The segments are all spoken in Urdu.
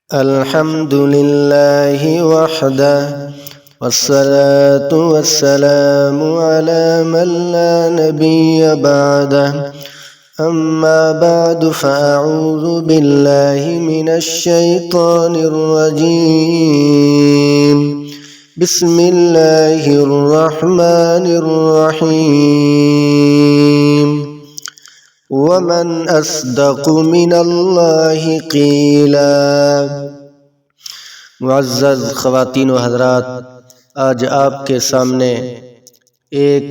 الحمد لله وحده والصلاة والسلام على من لا نبي بعده أما بعد فأعوذ بالله من الشيطان الرجيم بسم الله الرحمن الرحيم ومن أصدق من الله قيلا۔ معزز خواتین و حضرات، آج آپ کے سامنے ایک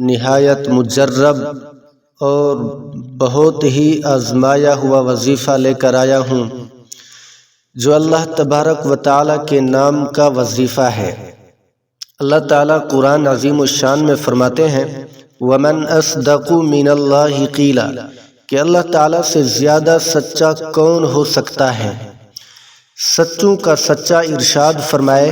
نہایت مجرب اور بہت ہی آزمایا ہوا وظیفہ لے کر آیا ہوں جو اللہ تبارک و تعالیٰ کے نام کا وظیفہ ہے۔ اللہ تعالیٰ قرآن عظیم الشان میں فرماتے ہیں وَمَنْ أَصْدَقُ مِنَ اللَّهِ قِيلًا، کہ اللہ تعالیٰ سے زیادہ سچا کون ہو سکتا ہے۔ سچوں کا سچا ارشاد فرمائے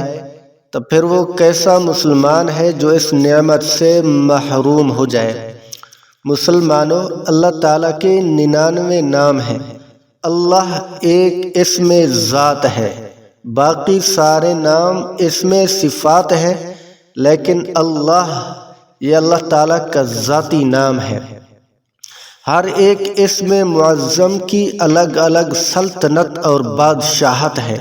تو پھر وہ کیسا مسلمان ہے جو اس نعمت سے محروم ہو جائے۔ مسلمانوں، اللہ تعالیٰ کے 99 نام ہیں۔ اللہ ایک اسم ذات ہے، باقی سارے نام اسم صفات ہیں، لیکن اللہ یہ اللہ تعالیٰ کا ذاتی نام ہے۔ ہر ایک اسم معظم کی الگ الگ سلطنت اور بادشاہت ہے،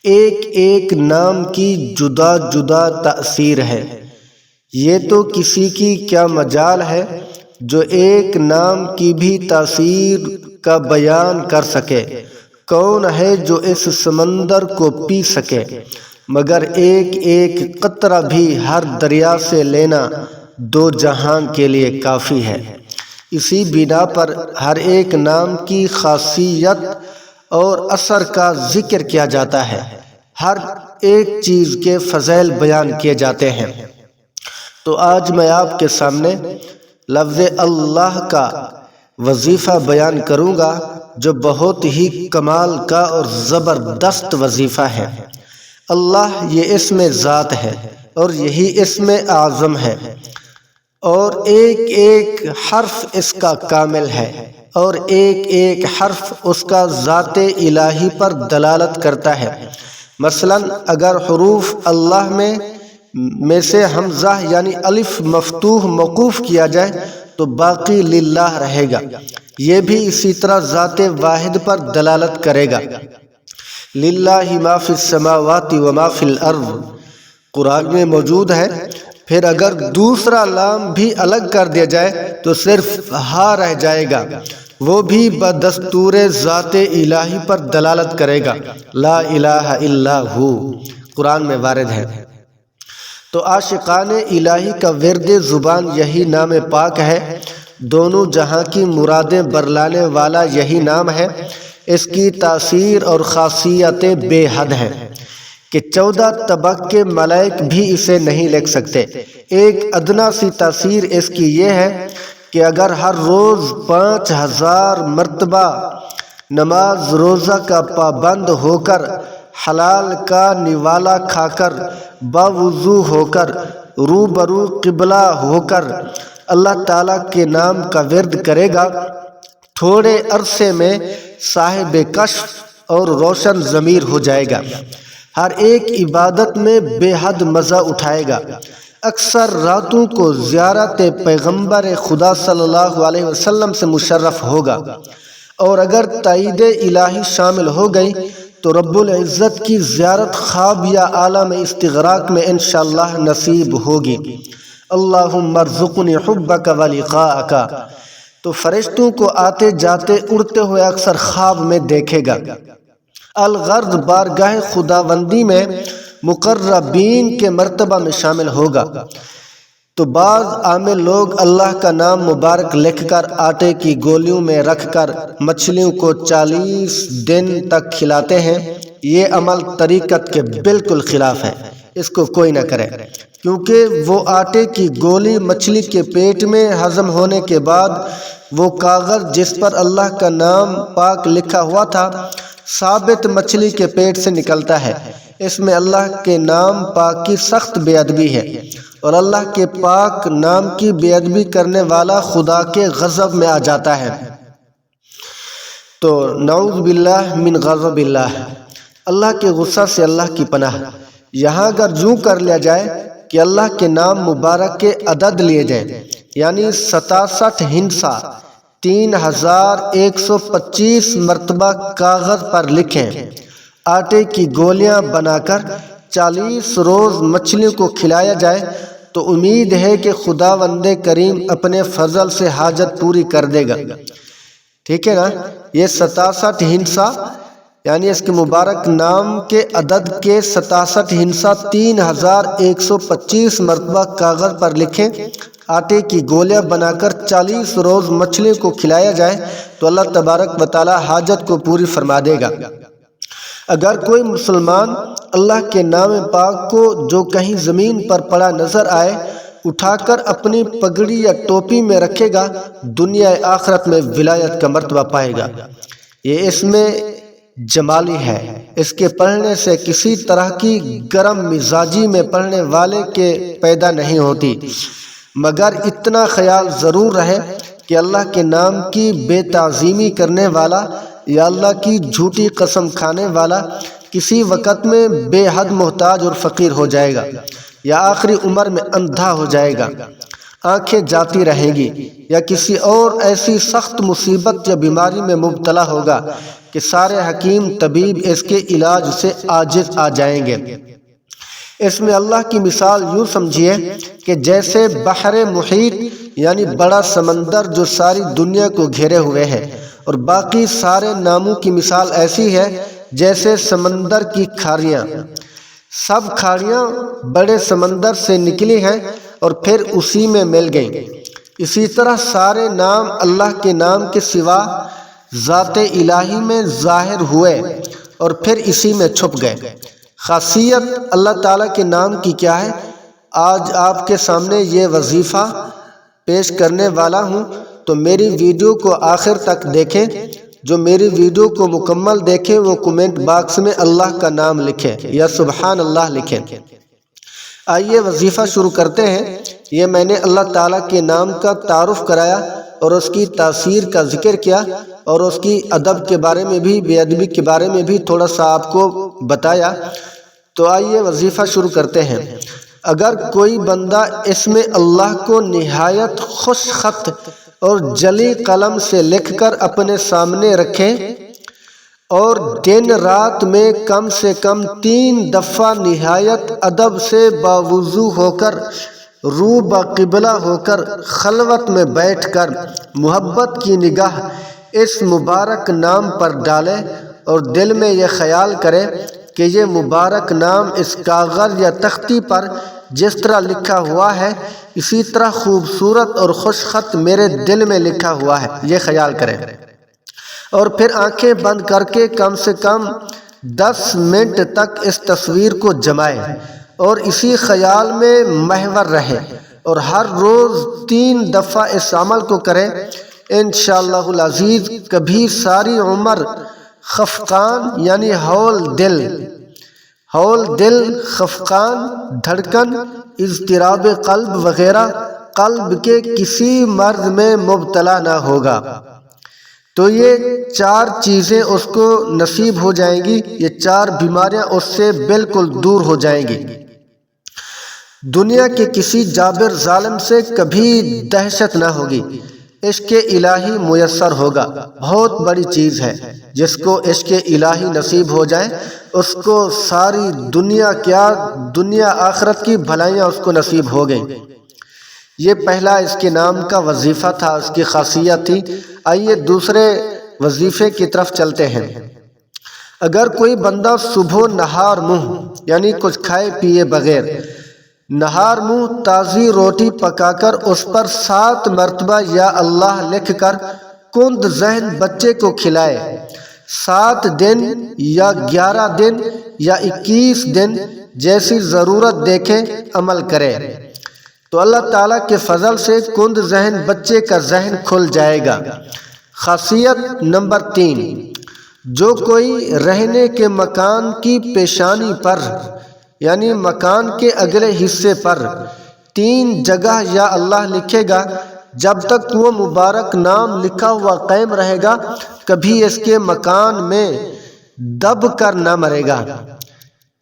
ایک ایک نام کی جدا جدا تأثیر ہے۔ یہ تو کسی کی کیا مجال ہے جو ایک نام کی بھی تاثیر کا بیان کر سکے۔ کون ہے جو اس سمندر کو پی سکے، مگر ایک ایک قطرہ بھی ہر دریا سے لینا دو جہان کے لیے کافی ہے۔ اسی بنا پر ہر ایک نام کی خاصیت اور اثر کا ذکر کیا جاتا ہے، ہر ایک چیز کے فضائل بیان کیے جاتے ہیں۔ تو آج میں آپ کے سامنے لفظ اللہ کا وظیفہ بیان کروں گا جو بہت ہی کمال کا اور زبردست وظیفہ ہے۔ اللہ یہ اسم ذات ہے اور یہی اسم اعظم ہے، اور ایک ایک حرف اس کا کامل ہے، اور ایک ایک حرف اس کا ذات الہی پر دلالت کرتا ہے۔ مثلا اگر حروف اللہ میں سے حمزہ یعنی الف مفتوح موقوف کیا جائے تو باقی للہ رہے گا، یہ بھی اسی طرح ذات واحد پر دلالت کرے گا۔ للہ ما فی السماوات و ما فی الارض قرآن میں موجود ہے۔ پھر اگر دوسرا لام بھی الگ کر دیا جائے تو صرف ہا رہ جائے گا، وہ بھی بدستور ذات الہی پر دلالت کرے گا۔ لا الہ الا ہو قرآن میں وارد ہے۔ تو عاشقان الہی کا ورد زبان یہی نام پاک ہے، دونوں جہاں کی مرادیں برلانے والا یہی نام ہے۔ اس کی تاثیر اور خاصیتیں بے حد ہیں کہ 14 طبق کے ملائک بھی اسے نہیں لکھ سکتے۔ ایک ادنا سی تاثیر اس کی یہ ہے کہ اگر ہر روز 5000 مرتبہ نماز روزہ کا پابند ہو کر، حلال کا نوالا کھا کر، باوضو ہو کر، روبرو قبلہ ہو کر اللہ تعالیٰ کے نام کا ورد کرے گا، تھوڑے عرصے میں صاحب کشف اور روشن ضمیر ہو جائے گا، ہر ایک عبادت میں بے حد مزہ اٹھائے گا، اکثر راتوں کو زیارت پیغمبر خدا صلی اللہ علیہ وسلم سے مشرف ہوگا، اور اگر تائید الہی شامل ہو گئی تو رب العزت کی زیارت خواب یا عالم استغراق میں انشاءاللہ نصیب ہوگی۔ اللہم ارزقنی حبک و لقاءک، تو فرشتوں کو آتے جاتے اڑتے ہوئے اکثر خواب میں دیکھے گا۔ الغرض بارگاہ خداوندی میں مقربین کے مرتبہ میں شامل ہوگا۔ تو بعض عام لوگ اللہ کا نام مبارک لکھ کر آٹے کی گولیوں میں رکھ کر مچھلیوں کو 40 دن تک کھلاتے ہیں۔ یہ عمل طریقت کے بالکل خلاف ہے، اس کو کوئی نہ کرے، کیونکہ وہ آٹے کی گولی مچھلی کے پیٹ میں ہضم ہونے کے بعد وہ کاغذ جس پر اللہ کا نام پاک لکھا ہوا تھا ثابت مچھلی کے پیٹ سے نکلتا ہے۔ اس میں اللہ کے نام پاک کی سخت بے ادبی ہے، اور اللہ کے پاک نام کی بے ادبی کرنے والا خدا کے غضب میں آ جاتا ہے۔ تو نعوذ باللہ من غضب اللہ۔ اللہ کے غصہ سے اللہ کی پناہ۔ یہاں اگر یوں کر لیا جائے کہ اللہ کے نام مبارک کے عدد لیے جائیں، یعنی 67 ہندسہ 3125 مرتبہ کاغذ پر لکھیں، آٹے کی گولیاں بنا کر 40 روز مچھلیوں کو کھلایا جائے تو امید ہے کہ خداوند کریم اپنے فضل سے حاجت پوری کر دے گا۔ ٹھیک ہے نا؟ یہ 67 ہندسہ یعنی اس کے مبارک نام کے عدد کے 67 ہندسہ 3125 مرتبہ کاغذ پر لکھیں، آٹے کی گولیاں بنا کر 40 روز مچھلی کو کھلایا جائے تو اللہ تبارک و تعالی حاجت کو پوری فرما دے گا۔ اگر کوئی مسلمان اللہ کے نام پاک کو جو کہیں زمین پر پڑا نظر آئے اٹھا کر اپنی پگڑی یا ٹوپی میں رکھے گا، دنیا آخرت میں ولایت کا مرتبہ پائے گا۔ یہ اس میں جمالی ہے، اس کے پڑھنے سے کسی طرح کی گرم مزاجی میں پڑھنے والے کے پیدا نہیں ہوتی، مگر اتنا خیال ضرور رہے کہ اللہ کے نام کی بے تعظیمی کرنے والا یا اللہ کی جھوٹی قسم کھانے والا کسی وقت میں بے حد محتاج اور فقیر ہو جائے گا، یا آخری عمر میں اندھا ہو جائے گا، آنکھیں جاتی رہیں گی، یا کسی اور ایسی سخت مصیبت یا بیماری میں مبتلا ہوگا کہ سارے حکیم طبیب اس کے علاج سے عاجز آ جائیں گے۔ اس میں اللہ کی مثال یوں سمجھیے کہ جیسے بحر محیط یعنی بڑا سمندر جو ساری دنیا کو گھیرے ہوئے ہے، اور باقی سارے ناموں کی مثال ایسی ہے جیسے سمندر کی کھاڑیاں۔ سب کھاڑیاں بڑے سمندر سے نکلی ہیں اور پھر اسی میں مل گئیں۔ اسی طرح سارے نام اللہ کے نام کے سوا ذات الہی میں ظاہر ہوئے اور پھر اسی میں چھپ گئے۔ خاصیت اللہ تعالیٰ کے نام کی کیا ہے؟ آج آپ کے سامنے یہ وظیفہ پیش کرنے والا ہوں، تو میری ویڈیو کو آخر تک دیکھیں۔ جو میری ویڈیو کو مکمل دیکھیں وہ کمنٹ باکس میں اللہ کا نام لکھیں یا سبحان اللہ لکھیں۔ آئیے وظیفہ شروع کرتے ہیں۔ یہ میں نے اللہ تعالیٰ کے نام کا تعارف کرایا اور اس کی تاثیر کا ذکر کیا اور اس کی ادب کے بارے میں بھی، بے ادبی کے بارے میں بھی تھوڑا سا آپ کو بتایا۔ تو آئیے وظیفہ شروع کرتے ہیں۔ اگر کوئی بندہ اس میں اللہ کو نہایت خوش خط اور جلی قلم سے لکھ کر اپنے سامنے رکھے اور دن رات میں کم سے کم 3 دفعہ نہایت ادب سے باوضو ہو کر رو بقبلہ ہو کر خلوت میں بیٹھ کر محبت کی نگاہ اس مبارک نام پر ڈالے اور دل میں یہ خیال کرے کہ یہ مبارک نام اس کاغذ یا تختی پر جس طرح لکھا ہوا ہے اسی طرح خوبصورت اور خوش خط میرے دل میں لکھا ہوا ہے، یہ خیال کریں۔ اور پھر آنکھیں بند کر کے کم سے کم 10 منٹ تک اس تصویر کو جمائے اور اسی خیال میں محور رہے اور ہر روز 3 دفعہ اس عمل کو کرے۔ انشاءاللہ العزیز کبھی ساری عمر خفقان یعنی ہول دل، خفقان، دھڑکن، اضطراب قلب وغیرہ قلب کے کسی مرض میں مبتلا نہ ہوگا۔ تو یہ 4 چیزیں اس کو نصیب ہو جائیں گی، یہ 4 بیماریاں اس سے بالکل دور ہو جائیں گی۔ دنیا کے کسی جابر ظالم سے کبھی دہشت نہ ہوگی، عشق الہی میسر ہوگا۔ بہت بڑی چیز ہے، جس کو عشق الہی نصیب ہو جائے اس کو ساری دنیا آخرت کی بھلائیاں اس کو نصیب ہو گئیں۔ یہ پہلا اس کے نام کا وظیفہ تھا، اس کی خاصیت تھی۔ آئیے دوسرے وظیفے کی طرف چلتے ہیں۔ اگر کوئی بندہ صبح نہار منہ یعنی کچھ کھائے پیے بغیر نہار منہ تازی روٹی پکا کر اس پر 7 مرتبہ یا اللہ لکھ کر کند ذہن بچے کو کھلائے، 7 دن یا 11 دن یا 21 دن جیسی ضرورت دیکھیں عمل کرے تو اللہ تعالیٰ کے فضل سے کند ذہن بچے کا ذہن کھل جائے گا۔ خاصیت نمبر 3، جو کوئی رہنے کے مکان کی پیشانی پر یعنی مکان کے اگلے حصے پر 3 جگہ یا اللہ لکھے گا، جب تک وہ مبارک نام لکھا ہوا قائم رہے گا کبھی اس کے مکان میں دب کر نہ مرے گا،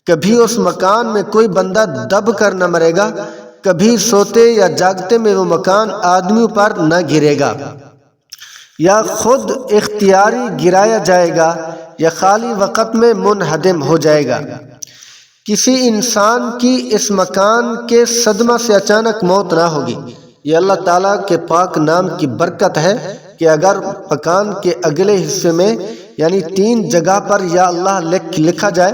کبھی اس مکان میں کوئی بندہ دب کر نہ مرے گا، کبھی سوتے یا جاگتے میں وہ مکان آدمیوں پر نہ گرے گا، یا خود اختیاری گرایا جائے گا یا خالی وقت میں منہدم ہو جائے گا۔ کسی انسان کی اس مکان کے صدمہ سے اچانک موت نہ ہوگی۔ یہ اللہ تعالیٰ کے پاک نام کی برکت ہے کہ اگر مکان کے اگلے حصے میں یعنی 3 جگہ پر یا اللہ لکھا جائے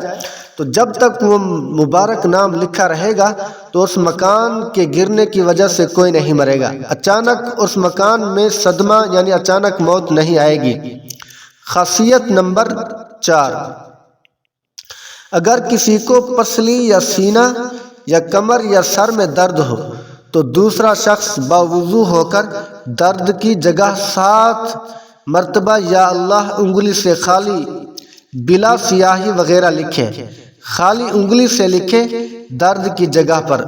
تو جب تک وہ مبارک نام لکھا رہے گا تو اس مکان کے گرنے کی وجہ سے کوئی نہیں مرے گا، اچانک اس مکان میں صدمہ یعنی اچانک موت نہیں آئے گی۔ خاصیت نمبر 4، اگر کسی کو پسلی یا سینہ یا کمر یا سر میں درد ہو تو دوسرا شخص باوضو ہو کر درد کی جگہ 7 مرتبہ یا اللہ انگلی سے خالی بلا سیاہی وغیرہ لکھے، خالی انگلی سے لکھے درد کی جگہ پر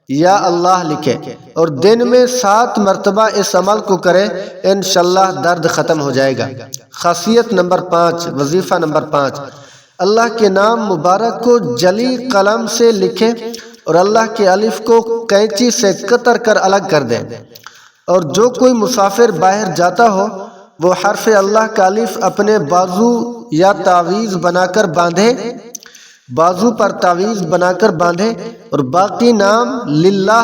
یا اللہ لکھے اور دن میں 7 مرتبہ اس عمل کو کرے، انشاءاللہ درد ختم ہو جائے گا۔ خاصیت نمبر 5، وظیفہ نمبر 5، اللہ کے نام مبارک کو جلی قلم سے لکھے اور اللہ کے الف کو قینچی سے قطر کر الگ کر دیں، اور جو کوئی مسافر باہر جاتا ہو وہ حرف اللہ کا الف اپنے بازو یا تعویذ بنا کر باندھے، بازو پر تعویذ بنا کر باندھے، اور باقی نام للہ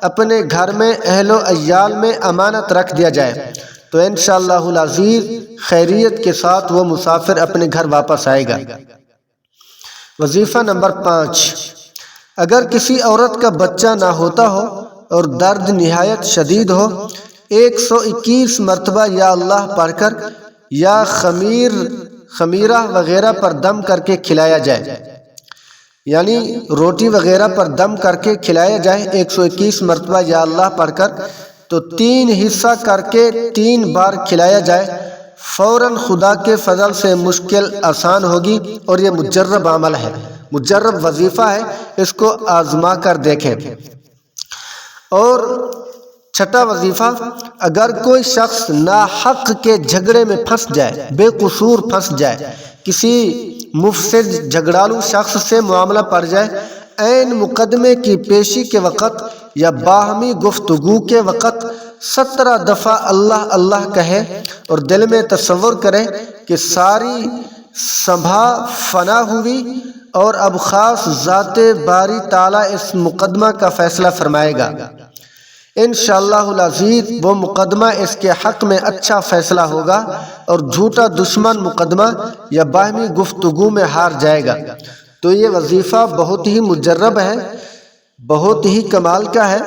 اپنے گھر میں اہل و عیال میں امانت رکھ دیا جائے تو انشاءاللہ العزیز خیریت کے ساتھ وہ مسافر اپنے گھر واپس آئے گا۔ وظیفہ نمبر 5، اگر کسی عورت کا بچہ نہ ہوتا ہو اور درد نہایت شدید ہو، 121 مرتبہ یا اللہ پڑھ کر یا خمیرہ وغیرہ پر دم کر کے کھلایا جائے، یعنی روٹی وغیرہ پر دم کر کے کھلایا جائے 121 مرتبہ یا اللہ پڑھ کر، تو 3 حصہ کر کے 3 بار کھلایا جائے، فوراً خدا کے فضل سے مشکل آسان ہوگی، اور یہ مجرب عمل ہے، مجرب وظیفہ ہے، اس کو آزما کر دیکھیں۔ اور 6واں وظیفہ، اگر کوئی شخص ناحق کے جھگڑے میں پھنس جائے، بے قصور پھنس جائے، کسی مفسد جھگڑالو شخص سے معاملہ پڑ جائے، عین مقدمے کی پیشی کے وقت یا باہمی گفتگو کے وقت 17 دفعہ اللہ اللہ کہے اور دل میں تصور کرے کہ ساری سبھا فنا ہوئی اور اب خاص ذات باری تعالیٰ اس مقدمہ کا فیصلہ فرمائے گا، انشاءاللہ العزیز وہ مقدمہ اس کے حق میں اچھا فیصلہ ہوگا اور جھوٹا دشمن مقدمہ یا باہمی گفتگو میں ہار جائے گا۔ تو یہ وظیفہ بہت ہی مجرب ہے، بہت ہی کمال کا ہے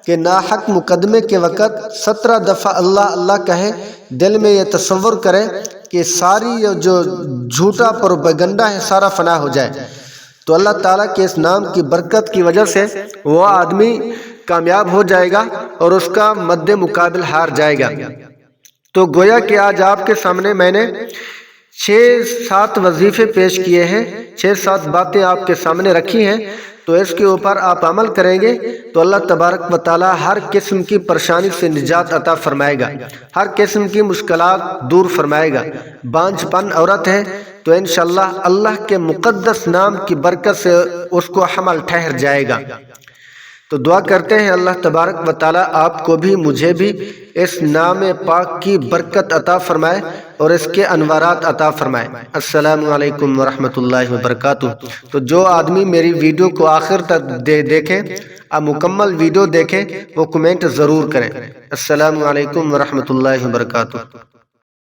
کہ ناحق مقدمے کے وقت 17 دفعہ اللہ اللہ کہے، دل میں یہ تصور کرے کہ ساری یہ جو جھوٹا پروپیگنڈا ہے سارا فنا ہو جائے، تو اللہ تعالیٰ کے اس نام کی برکت کی وجہ سے وہ آدمی کامیاب ہو جائے گا اور اس کا مد مقابل ہار جائے گا۔ تو گویا کہ آج آپ کے سامنے میں نے 6-7 وظیفے پیش کیے ہیں، 6-7 باتیں آپ کے سامنے رکھی ہیں، تو اس کے اوپر آپ عمل کریں گے تو اللہ تبارک و تعالی ہر قسم کی پریشانی سے نجات عطا فرمائے گا، ہر قسم کی مشکلات دور فرمائے گا۔ بانجھ پن عورت ہے تو انشاءاللہ اللہ کے مقدس نام کی برکت سے اس کو حمل ٹھہر جائے گا۔ تو دعا کرتے ہیں اللہ تبارک و تعالی آپ کو بھی مجھے بھی اس نام پاک کی برکت عطا فرمائے اور اس کے انوارات عطا فرمائے۔ السلام علیکم ورحمۃ اللہ وبرکاتہ۔ تو جو آدمی میری ویڈیو کو آخر تک دیکھیں، اب مکمل ویڈیو دیکھیں، وہ کمنٹ ضرور کریں۔ السلام علیکم ورحمۃ اللہ وبرکاتہ۔